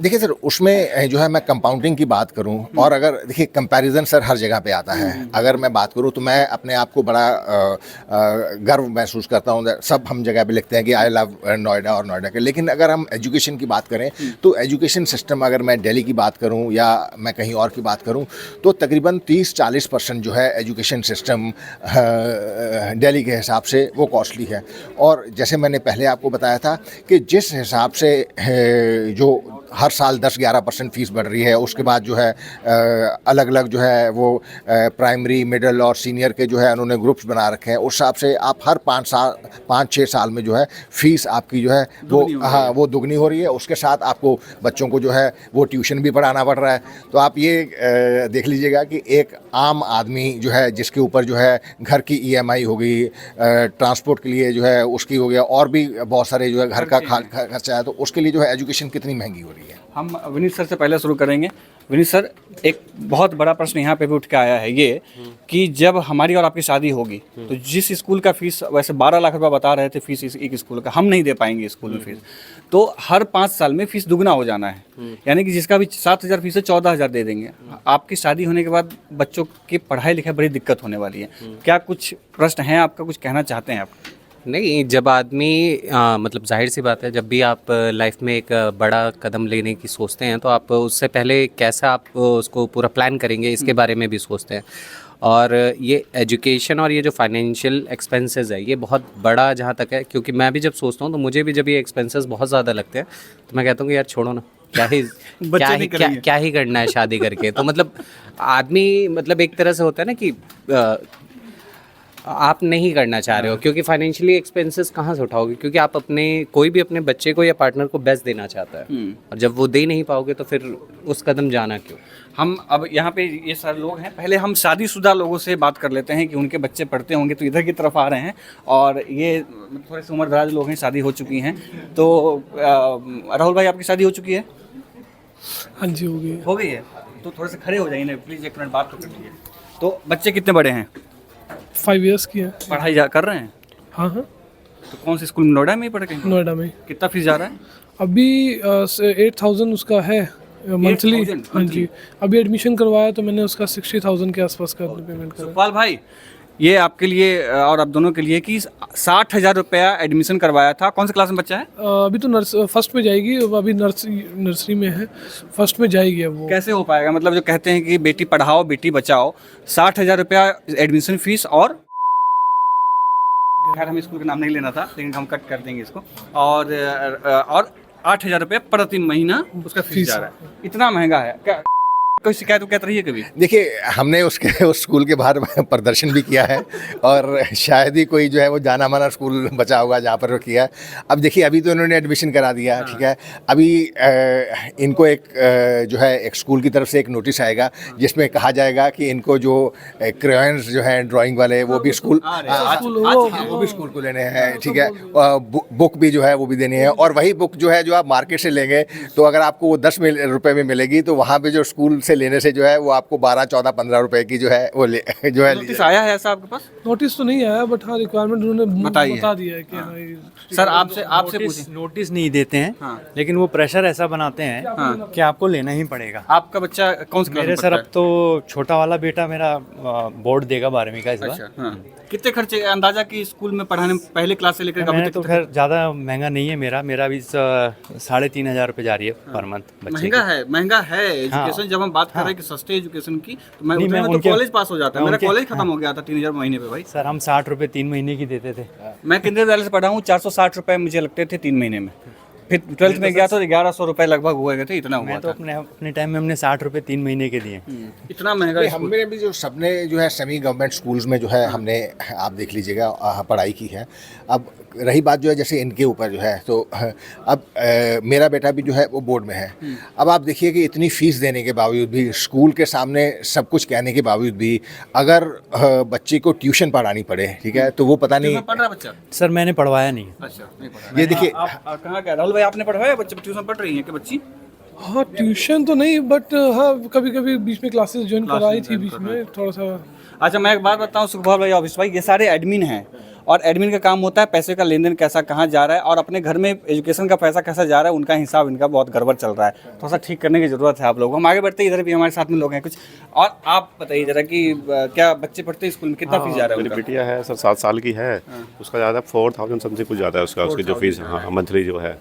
देखिए सर, उसमें जो है मैं कंपाउंडिंग की बात करूं और अगर देखिए कंपैरिजन सर हर जगह पे आता है। अगर मैं बात करूं तो मैं अपने आप को बड़ा गर्व महसूस करता हूं। सब हम जगह पे लिखते हैं कि आई लव नोएडा और नोएडा के, लेकिन अगर हम एजुकेशन की बात करें तो एजुकेशन सिस्टम, अगर मैं दिल्ली की बात करूं या मैं कहीं और की बात करूं, तो तकरीबन 30-40% जो है एजुकेशन सिस्टम दिल्ली के हिसाब से वो कॉस्टली है। और जैसे मैंने पहले आपको बताया था कि जिस हिसाब से जो हर साल 10-11% फ़ीस बढ़ रही है, उसके बाद जो है अलग अलग जो है वो प्राइमरी, मिडिल और सीनियर के जो है उन्होंने ग्रुप्स बना रखे हैं। उस हिसाब से आप हर 5-6 साल में जो है फ़ीस आपकी जो है वो दुगनी हो रही है। उसके साथ आपको बच्चों को जो है वो ट्यूशन भी पढ़ाना पड़ रहा है। तो आप ये देख लीजिएगा कि एक आम आदमी जो है जिसके ऊपर जो है घर की EMI हो गई, ट्रांसपोर्ट के लिए जो है उसकी हो गया, और भी बहुत सारे जो है घर का खर्चा है, तो उसके लिए जो है एजुकेशन कितनी महंगी हो रही है। हम विनीत सर से पहले शुरू करेंगे। विनीत सर, एक बहुत बड़ा प्रश्न यहाँ पे भी उठ के आया है ये कि जब हमारी और आपकी शादी होगी तो जिस स्कूल का फीस वैसे 12 लाख रुपए बता रहे थे फीस एक स्कूल का, हम नहीं दे पाएंगे स्कूल में फीस, तो हर 5 साल में फीस दुगना हो जाना है। यानी कि जिसका भी 7,000 फीस है 14,000 दे देंगे। आपकी शादी होने के बाद बच्चों की पढ़ाई लिखाई बड़ी दिक्कत होने वाली है। क्या कुछ प्रश्न है आपका, कुछ कहना चाहते हैं आप? नहीं, जब आदमी मतलब जाहिर सी बात है, जब भी आप लाइफ में एक बड़ा कदम लेने की सोचते हैं तो आप उससे पहले कैसा आप उसको पूरा प्लान करेंगे इसके बारे में भी सोचते हैं। और ये एजुकेशन और ये जो फाइनेंशियल एक्सपेंसेस है ये बहुत बड़ा जहाँ तक है, क्योंकि मैं भी जब सोचता हूँ तो मुझे भी जब ये एक्सपेंसेस बहुत ज़्यादा लगते हैं तो मैं कहता हूँ कि यार छोड़ो ना, क्या ही करना है शादी करके। तो मतलब आदमी मतलब एक तरह से होता है ना कि आप नहीं करना चाह रहे हो क्योंकि फाइनेंशियली एक्सपेंसेस कहाँ से उठाओगे, क्योंकि आप कोई भी अपने बच्चे को या पार्टनर को बेस्ट देना चाहता है और जब वो दे नहीं पाओगे तो फिर उस कदम जाना क्यों। हम अब यहाँ पे ये सारे लोग हैं, पहले हम शादीशुदा लोगों से बात कर लेते हैं कि उनके बच्चे पढ़ते होंगे, तो इधर की तरफ आ रहे हैं और ये थोड़े से उम्रदराज लोग हैं, शादी हो चुकी हैं। तो राहुल भाई, आपकी शादी हो चुकी है? हाँ जी, हो गई है। तो थोड़े से खड़े हो जाइए ना प्लीज़, 1 मिनट बात तो कर लीजिए। तो बच्चे कितने बड़े हैं? 5 इयर्स की है। पढ़ाई कर रहे हैं? हाँ। तो कौन से स्कूल में? नोएडा में ही पढ़ के? नोएडा में। कितना फीस जा रहा है? अभी 8,000 उसका है मंथली। हाँ जी, अभी एडमिशन करवाया तो मैंने उसका 60,000 के आसपास का पेमेंट करा। सुखपाल भाई, ये आपके लिए और आप दोनों के लिए कि 60,000 रुपया एडमिशन करवाया था। कौन सी क्लास में बच्चा है? अभी तो फर्स्ट में जाएगी, अभी नर्सरी में है, फर्स्ट में जाएगी अब वो। कैसे हो पाएगा? मतलब जो कहते हैं कि बेटी पढ़ाओ बेटी बचाओ, 60,000 रुपया एडमिशन फीस और खैर हमें स्कूल का नाम नहीं लेना था लेकिन हम कट कर देंगे इसको, और 8,000 रुपये प्रति महीना उसका फीस जा रहा है। इतना महंगा है क्या? कोई शिकायत विकायत रही है कभी? देखिए, हमने उस स्कूल के बाहर प्रदर्शन भी किया है और शायद ही कोई जो है वो जाना माना स्कूल बचा होगा जहाँ पर वो किया है। अब देखिए, अभी तो इन्होंने एडमिशन करा दिया, ठीक है। अभी इनको एक जो है एक स्कूल की तरफ से एक नोटिस आएगा जिसमें कहा जाएगा कि इनको जो क्रेयॉन्स जो हैं ड्राइंग वाले वो भी स्कूल वो भी स्कूल को लेने हैं, ठीक है। बुक भी जो है वो भी देनी है, और वही बुक जो है जो आप मार्केट से लेंगे तो अगर आपको वो 10 रुपए में मिलेगी तो वहाँ पे जो स्कूल से लेने से जो है वो आपको 12, 14, 15 रुपए की जो है वो जो है नोटिस आया है ऐसा आपके पास? नोटिस तो नहीं आया, बट हाँ रिक्वायरमेंट उन्होंने बताई है। बता दिया है कि भाई सर आपसे पूछें। नोटिस नहीं देते हैं, हाँ। लेकिन वो प्रेशर ऐसा बनाते हैं हाँ। कि आपको लेना ही पड़ेगा। आपका बच्चा कौन सी क्लास मेरे में सर पढ़ता अब तो छोटा वाला बेटा मेरा बोर्ड देगा 12वीं का इस है? बार। अच्छा, हाँ। कितने खर्चे अंदाजा कि स्कूल में पढ़ाने में पहले क्लास से लेकर अभी मैंने तक तो खैर ज़्यादा महंगा नहीं है, मेरा भी 3,500 रुपये जा रही है पर मंथ बच्चे की। महंगा है एजुकेशन। जब हम बात कर रहे हैं कि सस्ते एजुकेशन की, तो मैं नहीं, उतने मैं में तो उनके- कॉलेज पास हो जाता है। मैं मेरा उनके- कॉलेज खत्म हो गया था 3,000 महीने पे भाई। सर हम 60 रुपये 3 महीने की देते थे। मैं केंद्रीय विद्यालय से पढ़ा हूँ, 460 रुपए मुझे लगते थे 3 महीने में। फिर 12th में गया तो 1100 रुपए लगभग हुए थे, इतना हुआ मैं तो था। अपने टाइम में हमने 60 रुपये 3 महीने के दिए। इतना महंगा नहीं, स्कूल। हमने भी जो सबने जो है सेमी गवर्नमेंट स्कूल्स में जो है हमने आप देख लीजिएगा पढ़ाई की है। अब रही बात जो है जैसे इनके ऊपर जो है तो अब मेरा बेटा भी जो है वो बोर्ड में है। अब आप देखिए कि इतनी फीस देने के बावजूद भी, स्कूल के सामने सब कुछ कहने के बावजूद भी, अगर बच्चे को ट्यूशन पढ़ानी पड़े, ठीक है, तो वो पता नहीं। पढ़ रहा बच्चा? सर मैंने पढ़वाया नहीं। अच्छा, नहीं पढ़ा। ये देखिए, आप कहाँ क्या राहुल भाई, आपने पढ़वाया बच्चे? ट्यूशन पढ़ रही हैं कि बच्ची? हाँ ट्यूशन तो नहीं, बट हाँ कभी कभी बीच में क्लासेस ज्वाइन कराई थी बीच में थोड़ा सा। अच्छा, मैं एक बात बताऊं सुखपाल भाई, ऑफिस भाई, ये सारे एडमिन हैं और एडमिन का काम होता है पैसे का लेन देन कैसा कहाँ जा रहा है और अपने घर में एजुकेशन का पैसा कैसा जा रहा है, उनका हिसाब इनका बहुत गड़बड़ चल रहा है। थोड़ा सा ठीक करने की ज़रूरत है आप लोगों को। हम आगे बढ़ते हैं, इधर भी हमारे साथ में लोग हैं कुछ। और आप बताइए जरा कि क्या बच्चे पढ़ते हैं स्कूल में, कितना फीस जा रहा है मेरी उनका? बिटिया है सर, 7 साल की है। उसका ज़्यादा 4,000 समथिंग कुछ ज़्यादा है उसकी जो फीस, हाँ, मंथली जो है।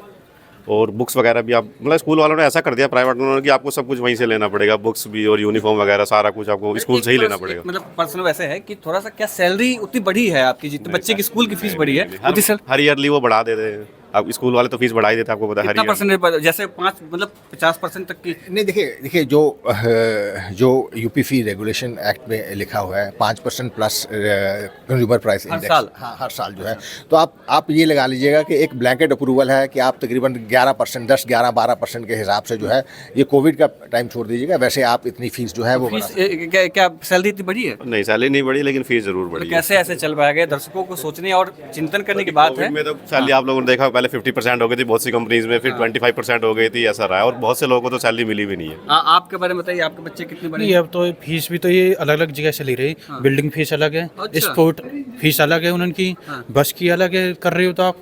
और बुक्स वगैरह भी आप मतलब स्कूल वालों ने ऐसा कर दिया प्राइवेट वालों ने कि आपको सब कुछ वहीं से लेना पड़ेगा, बुक्स भी और यूनिफॉर्म वगैरह सारा कुछ आपको स्कूल से ही लेना पड़ेगा। मतलब पर्सनल वैसे है कि थोड़ा सा क्या सैलरी उतनी बढ़ी है आपकी, जितने बच्चे की स्कूल की फीस बढ़ी है उतनी सैलरी? हर ईयरली वो बढ़ा देते हैं। अब स्कूल वाले तो फीस बढ़ा ही देते हैं, आपको पता है। कितना हर परसेंट? जैसे 5 मतलब 50% तक की? नहीं, देखिए जो यूपी फी रेगुलेशन एक्ट में लिखा हुआ है 5% प्लस कंज्यूमर प्राइस इंडेक्स, साल? हाँ, हर साल जो है। तो आप ये लगा लीजिएगा कि एक ब्लैंकेट अप्रूवल है कि आप तकरीबन 11%, 10, 11, 12% के हिसाब से जो है, ये कोविड का टाइम छोड़ दीजिएगा, वैसे आप इतनी फीस जो है वो फीस क्या सैलरी इतनी बढ़ी है? नहीं, सैलरी नहीं बढ़ी लेकिन फीस जरूर तो बढ़ी है। कैसे ऐसे चल पाएगा? दर्शकों को सोचने और चिंतन करने की बात है। कोविड में तो सैलरी आप लोगों ने देखा पहले 50% हो गई थी बहुत सी कंपनीज में, फिर 25% हो गई थी, ऐसा रहा है। और बहुत से लोगों को तो सैलरी मिली भी नहीं है। आपके बारे में बताइए, आपके बच्चे कितने बड़े? नहीं, अब तो फीस भी तो ये अलग अलग जगह से ले रही। बिल्डिंग फीस अलग है, अच्छा। स्पोर्ट फीस अलग है उनकी, बस की अलग है कर रहे हो तो आप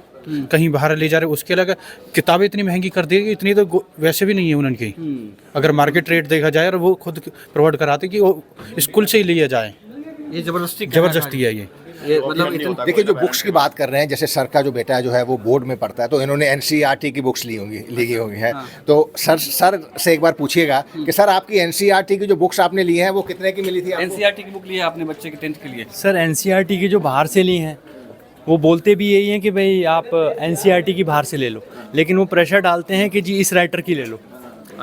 कहीं बाहर ले जा रहे हो उसके अलग है। किताबें इतनी महंगी कर दी, इतनी तो वैसे भी नहीं है उनकी। अगर मार्केट रेट देखा जाए और वो खुद प्रोवाइड कराते कि वो स्कूल से ही लिया जाए, ये जबरदस्ती जबरदस्ती है ये मतलब देखिए, जो बुक्स की बात कर रहे हैं, जैसे सर का जो बेटा जो है वो बोर्ड में पढ़ता है, तो इन्होंने एनसीईआरटी की बुक्स ली गई होंगी है। तो सर से एक बार पूछिएगा कि सर आपकी एनसीईआरटी की जो बुक्स आपने ली हैं वो कितने की मिली थी आपको? एनसीईआरटी की बुक ली है आपने बच्चे के 10th के लिए? सर एनसीईआरटी की जो बाहर से ली हैं वो बोलते भी यही हैं कि भाई आप एनसीईआरटी की बाहर से ले लो, लेकिन वो प्रेशर डालते हैं कि जी इस राइटर की ले लो,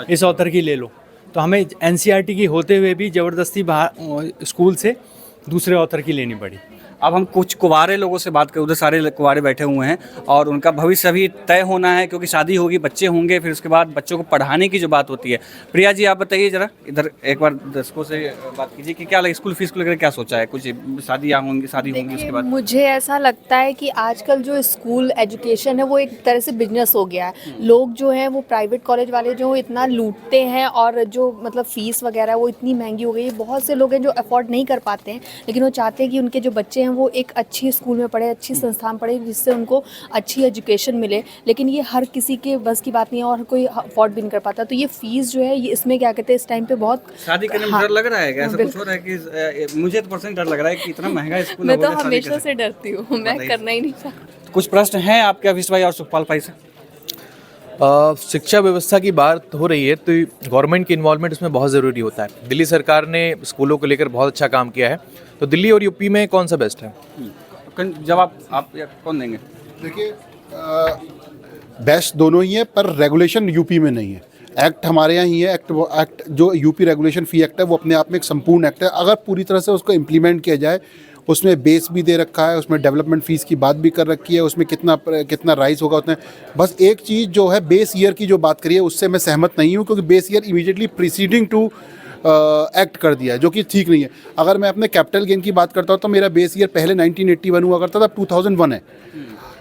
इस ऑथर की ले लो। तो हमें एनसीईआरटी की होते हुए भी ज़बरदस्ती बाहर स्कूल से दूसरे ऑथर की लेनी पड़ी। अब हम कुछ कुंवारे लोगों से बात करें, उधर सारे कुंवारे बैठे हुए हैं और उनका भविष्य अभी तय होना है क्योंकि शादी होगी, बच्चे होंगे, फिर उसके बाद बच्चों को पढ़ाने की जो बात होती है। प्रिया जी, आप बताइए जरा, इधर एक बार दर्शकों से बात कीजिए कि क्या स्कूल फीस को लेकर क्या सोचा है? कुछ शादी होंगी उसके बाद? मुझे ऐसा लगता है कि आजकल जो स्कूल एजुकेशन है वो एक तरह से बिजनेस हो गया है। लोग जो हैं वो प्राइवेट कॉलेज वाले जो इतना लूटते हैं और जो मतलब फ़ीस वगैरह वो इतनी महंगी हो गई है। बहुत से लोग हैं जो अफोर्ड नहीं कर पाते हैं, लेकिन वो चाहते हैं कि उनके जो बच्चे हैं वो एक अच्छी स्कूल में पढ़े, अच्छी संस्थान पढ़े, जिससे उनको अच्छी एजुकेशन मिले। लेकिन ये हर किसी के बस की बात नहीं है और कोई अफोर्ड भी नहीं कर पाता। तो ये फ़ीस जो है ये इसमें क्या कहते हैं इस टाइम पे बहुत शादी करने में डर लग रहा है क्या? ऐसा कुछ हो रहा है कि मुझे तो पर्सनली डर लग रहा है कि इतना महंगा स्कूल मैं तो हमेशा से डरती हूँ, मैं करना ही नहीं चाहती। कुछ प्रश्न हैं आपके अभिष भाई और सुखपाल भाई से? शिक्षा व्यवस्था की बात हो रही है तो गवर्नमेंट की इन्वॉल्वमेंट इसमें बहुत ज़रूरी होता है। दिल्ली सरकार ने स्कूलों को लेकर बहुत अच्छा काम किया है, तो दिल्ली और यूपी में कौन सा बेस्ट है? जवाब आप कौन देंगे? देखिए, बेस्ट दोनों ही है पर रेगुलेशन यूपी में नहीं है। एक्ट हमारे यहाँ ही है। एक्ट जो यूपी रेगुलेशन फ़ी एक्ट है वो अपने आप में एक संपूर्ण एक्ट है। अगर पूरी तरह से उसको इम्प्लीमेंट किया जाए, उसमें बेस भी दे रखा है, उसमें डेवलपमेंट फ़ीस की बात भी कर रखी है, उसमें कितना राइज होगा उतने। बस एक चीज़ जो है बेस ईयर की जो बात करी है उससे मैं सहमत नहीं हूँ, क्योंकि base year immediately preceding to act कर दिया है, जो कि ठीक नहीं है। अगर मैं अपने कैपिटल गेन की बात करता हूँ तो मेरा बेस ईयर पहले 1981 हुआ करता था, अब 2001 है।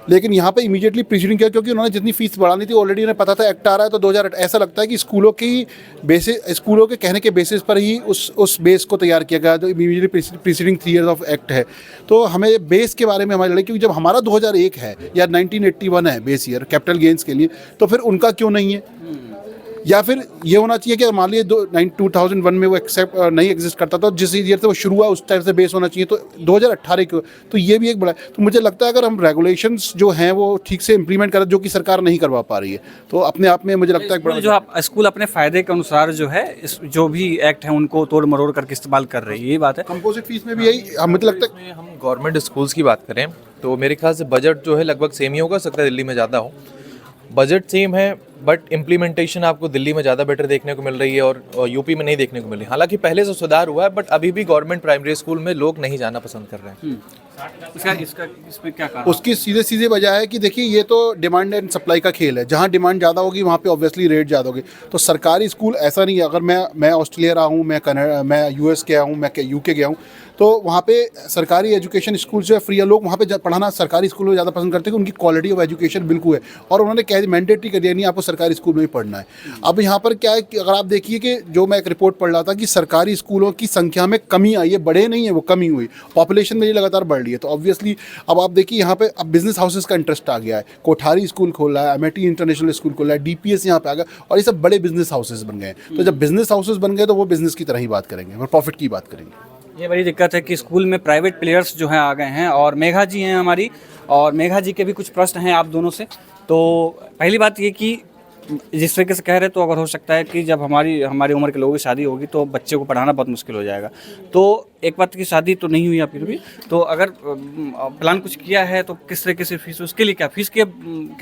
लेकिन यहाँ पे इमीडिएटली प्रीसीडिंग किया, क्योंकि उन्होंने जितनी फीस बढ़ानी थी ऑलरेडी उन्हें पता था एक्ट आ रहा है, तो 2008 ऐसा लगता है कि स्कूलों के कहने के बेसिस पर ही उस बेस को तैयार किया गया, जो immediately preceding 3 years of act है। तो हमें बेस के बारे में हमारी लड़ाई, क्योंकि जब हमारा 2001 है या 1981 है बेस ईयर कैपिटल गेन्स के लिए, तो फिर उनका क्यों नहीं है? या फिर ये होना चाहिए कि मान लीजिए 2001 में वो एक्सेप्ट नहीं एग्जिस्ट करता था, जिस ईयर से वो शुरू हुआ उस टाइप से बेस होना चाहिए, तो 2018 को, तो ये भी एक बड़ा है। तो मुझे लगता है अगर हम रेगुलेशंस जो हैं वो ठीक से इंप्लीमेंट करें, जो कि सरकार नहीं करवा पा रही है, तो अपने आप में मुझे लगता है बड़ा जो आप स्कूल अपने फ़ायदे के अनुसार जो है जो भी एक्ट है उनको तोड़ मरोड़ करके इस्तेमाल कर रही है, ये बात है। कंपोजिट फीस में भी यही मुझे लगता है। इसमें हम गवर्नमेंट स्कूल्स की बात करें तो मेरे ख्याल से बजट जो है लगभग सेम ही होगा, सकता है दिल्ली में ज़्यादा हो। बजट सेम है बट इम्प्लीमेंटेशन आपको दिल्ली में ज़्यादा बेटर देखने को मिल रही है और यूपी में नहीं देखने को मिल रही है। हालांकि पहले से सुधार हुआ है बट अभी भी गवर्नमेंट प्राइमरी स्कूल में लोग नहीं जाना पसंद कर रहे हैं। इसमें क्या कारण? उसकी सीधे वजह है कि देखिए ये तो डिमांड एंड सप्लाई का खेल है। जहाँ डिमांड ज़्यादा होगी वहाँ पे ऑब्वियसली रेट ज़्यादा होगी। तो सरकारी स्कूल ऐसा नहीं है, अगर मैं ऑस्ट्रेलिया रहा हूँ, मैं कनाडा, मैं यूएस गया हूँ, मैं यूके गया हूँ, तो वहाँ पे सरकारी एजुकेशन स्कूल जो है फ्री है। लोग वहाँ पे पढ़ाना सरकारी स्कूल में ज़्यादा पसंद करते हैं, उनकी क्वालिटी ऑफ एजुकेशन बिल्कुल है, और उन्होंने कह मैंडेटरी कर दिया नहीं आपको सरकारी स्कूल में ही पढ़ना है। अब यहाँ पर क्या है कि अगर आप देखिए कि जो मैं एक रिपोर्ट पढ़ रहा था कि सरकारी स्कूलों की संख्या में कमी आई है, बढ़े नहीं है, वो कमी हुई, पॉपुलेशन में ये लगातार बढ़ रही है। तो ऑब्वियसली अब आप देखिए यहाँ पे अब बिजनेस हाउसेस का इंटरेस्ट आ गया है। कोठारी स्कूल खोला है, एमआईटी इंटरनेशनल स्कूल खोला है, डीपीएस यहाँ पे आ गया, और ये सब बड़े बिजनेस हाउसेस बन गए। तो जब बिजनेस हाउसेस बन गए तो वो बिजनेस की तरह ही बात करेंगे और प्रॉफिट की बात करेंगे। ये बड़ी दिक्कत है कि स्कूल में प्राइवेट प्लेयर्स जो हैं आ गए हैं, और मेघा जी हैं हमारी, और मेघा जी के भी कुछ प्रश्न हैं आप दोनों से। तो पहली बात ये कि जिस तरीके से कह रहे तो अगर हो सकता है कि जब हमारी उम्र के लोगों की शादी होगी तो बच्चे को पढ़ाना बहुत मुश्किल हो जाएगा। तो एक बात की शादी तो नहीं हुई आपकी भी, तो अगर प्लान कुछ किया है तो किस तरीके से फीस, उसके लिए क्या फीस के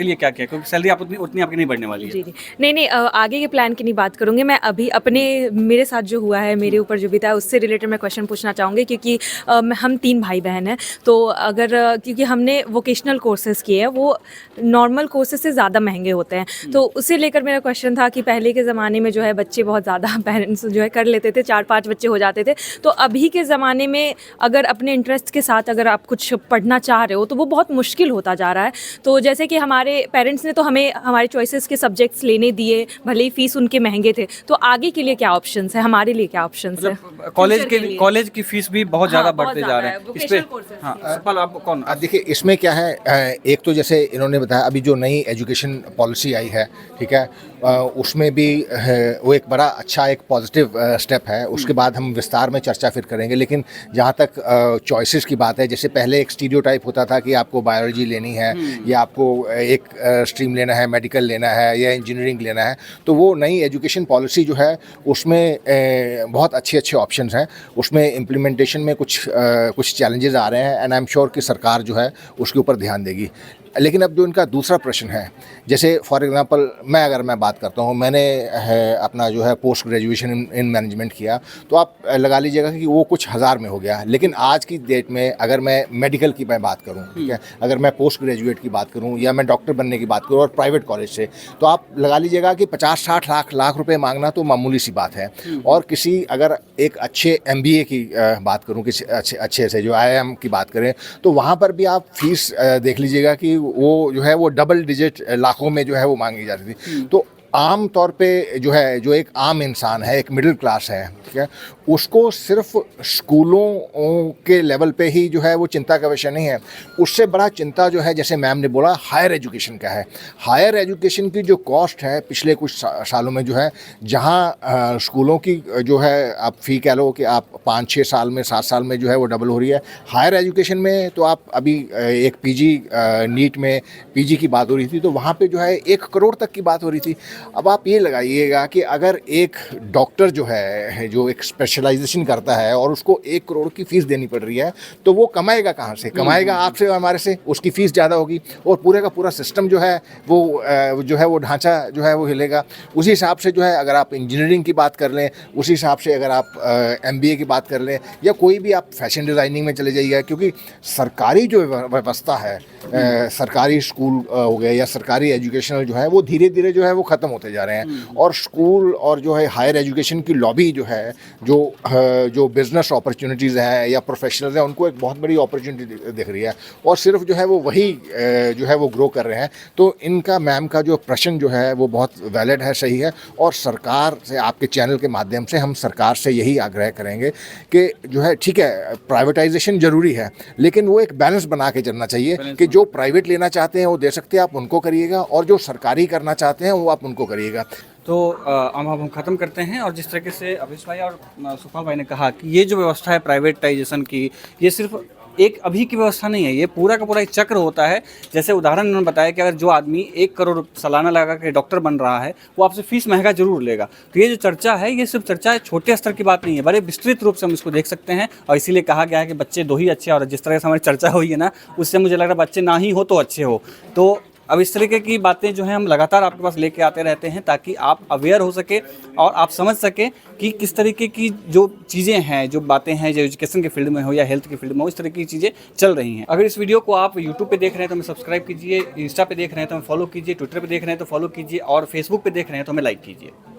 लिए क्या किया, क्योंकि सैलरी आप उतनी आपकी नहीं बढ़ने वाली है। जी नहीं आगे के प्लान की नहीं बात करूँगी मैं। अभी मेरे साथ जो हुआ है, मेरे ऊपर जो बीता है उससे रिलेटेड मैं क्वेश्चन पूछना चाहूँगी, क्योंकि हम 3 भाई बहन हैं। तो अगर क्योंकि हमने वोकेशनल कोर्सेज़ किए हैं, वो नॉर्मल कोर्सेज से ज़्यादा महंगे होते हैं, तो उसे लेकर मेरा क्वेश्चन था कि पहले के ज़माने में जो है बच्चे बहुत ज़्यादा पेरेंट्स जो है कर लेते थे, 4-5 बच्चे हो जाते थे। तो अभी के ज़माने में अगर अपने इंटरेस्ट के साथ अगर आप कुछ पढ़ना चाह रहे हो तो वो बहुत मुश्किल होता जा रहा है। तो जैसे कि हमारे पेरेंट्स ने तो हमें हमारे चॉइसेस के सब्जेक्ट्स लेने दिए, भले ही फीस उनके महंगे थे। तो आगे के लिए क्या ऑप्शंस है, हमारे लिए क्या ऑप्शंस है? कॉलेज की फीस भी बहुत ज़्यादा बढ़ते जा रहे हैं इस पे। आप कौन देखिए इसमें क्या है, एक तो जैसे इन्होंने बताया अभी जो नई एजुकेशन पॉलिसी आई है, ठीक है, उसमें भी वो एक बड़ा अच्छा एक पॉजिटिव स्टेप है। उसके बाद हम विस्तार में चर्चा फिर करेंगे। लेकिन जहाँ तक चॉइसेस की बात है, जैसे पहले एक स्टीरियोटाइप होता था कि आपको बायोलॉजी लेनी है या आपको एक स्ट्रीम लेना है, मेडिकल लेना है या इंजीनियरिंग लेना है, तो वो नई एजुकेशन पॉलिसी जो है उसमें बहुत अच्छे ऑप्शंस हैं। उसमें इम्प्लीमेंटेशन में कुछ चैलेंजेस आ रहे हैं, एंड आई एम श्योर कि सरकार जो है उसके ऊपर ध्यान देगी। लेकिन अब जो इनका दूसरा प्रश्न है, जैसे फॉर एग्जांपल अगर मैं बात करता हूँ, मैंने अपना जो है पोस्ट ग्रेजुएशन इन मैनेजमेंट किया, तो आप लगा लीजिएगा कि वो कुछ हज़ार में हो गया। लेकिन आज की डेट में अगर मैं मेडिकल की मैं बात करूँ, ठीक है, अगर मैं पोस्ट ग्रेजुएट की बात करूँ या मैं डॉक्टर बनने की बात करूँ और प्राइवेट कॉलेज से, तो आप लगा लीजिएगा कि 50-60 लाख रुपये मांगना तो मामूली सी बात है। और किसी अगर एक अच्छे MBA की बात करूँ, किसी अच्छे से जो IIM की बात करें, तो वहाँ पर भी आप फीस देख लीजिएगा कि वो जो है वो डबल डिजिट लाखों में जो है वो मांगी जाती थी। तो आम तौर पे जो है, जो एक आम इंसान है, एक मिडिल क्लास है, ठीक है, उसको सिर्फ स्कूलों के लेवल पे ही जो है वो चिंता का विषय नहीं है। उससे बड़ा चिंता जो है, जैसे मैम ने बोला, हायर एजुकेशन का है। हायर एजुकेशन की जो कॉस्ट है पिछले कुछ सालों में जो है, जहाँ स्कूलों की जो है आप फ़ी कह लो कि आप 5-6 साल में, 7 साल में जो है वो डबल हो रही है। हायर एजुकेशन में तो आप अभी एक PG नीट में PG की बात हो रही थी, तो वहाँ पे जो है 1 करोड़ तक की बात हो रही थी। अब आप ये लगाइएगा कि अगर एक डॉक्टर जो है जो एक स्पेशलाइजेशन करता है और उसको 1 करोड़ की फीस देनी पड़ रही है, तो वो कमाएगा कहाँ से? कमाएगा आपसे और हमारे से, उसकी फ़ीस ज़्यादा होगी और पूरे का पूरा सिस्टम जो है वो ढांचा जो है वो हिलेगा। उसी हिसाब से जो है अगर आप इंजीनियरिंग की बात कर लें, उसी हिसाब से अगर आप MBA की बात कर लें, या कोई भी आप फैशन डिज़ाइनिंग में चले जाइए, क्योंकि सरकारी जो व्यवस्था है, सरकारी स्कूल हो गए या सरकारी एजुकेशनल जो है वो धीरे धीरे जो है वो ख़त्म होते जा रहे हैं। और स्कूल और जो है हायर एजुकेशन की लॉबी जो है, जो बिज़नेस अपॉर्चुनिटीज़ हैं या प्रोफेशनल्स हैं, उनको एक बहुत बड़ी अपॉर्चुनिटी दिख रही है और सिर्फ जो है वो वही जो है वो ग्रो कर रहे हैं। तो इनका मैम का जो प्रश्न जो है वो बहुत वैलिड है, सही है। और सरकार से, आपके चैनल के माध्यम से हम सरकार से यही आग्रह करेंगे कि जो है ठीक है प्राइवेटाइजेशन ज़रूरी है, लेकिन वो एक बैलेंस बना के चलना चाहिए कि जो प्राइवेट लेना चाहते हैं वो दे सकते हैं, आप उनको करिएगा, और जो सरकारी करना चाहते हैं वो आप उनको करिएगा। तो अब हम ख़त्म करते हैं। और जिस तरीके से अभिष भाई और सुखपाल भाई ने कहा कि ये जो व्यवस्था है प्राइवेटाइजेशन की, ये सिर्फ एक अभी की व्यवस्था नहीं है, ये पूरा का पूरा एक चक्र होता है। जैसे उदाहरण उन्होंने बताया कि अगर जो आदमी 1 करोड़ सालाना लगा के डॉक्टर बन रहा है, वो आपसे फीस महंगा जरूर लेगा। तो ये जो चर्चा है, ये सिर्फ चर्चा है, छोटे स्तर की बात नहीं है, बड़े विस्तृत रूप से हम इसको देख सकते हैं। और इसीलिए कहा गया है कि बच्चे 2 ही अच्छे हैं। और जिस तरह से हमारी चर्चा हुई है ना, उससे मुझे लग रहा है बच्चे ना ही हो तो अच्छे हो। तो अब इस तरीके की बातें जो हैं हम लगातार आपके पास लेके आते रहते हैं, ताकि आप अवेयर हो सके और आप समझ सकें कि किस तरीके की जो चीज़ें हैं, जो बातें हैं, जो एजुकेशन के फील्ड में हो या हेल्थ के फील्ड में हो, इस तरह की चीज़ें चल रही हैं। अगर इस वीडियो को आप यूट्यूब पे देख रहे हैं तो हमें सब्सक्राइब कीजिए, इंस्टा पे देख रहे हैं तो हमें फॉलो कीजिए, ट्विटर पे देख रहे हैं तो फॉलो कीजिए, और फेसबुक पे देख रहे हैं तो हमें लाइक कीजिए।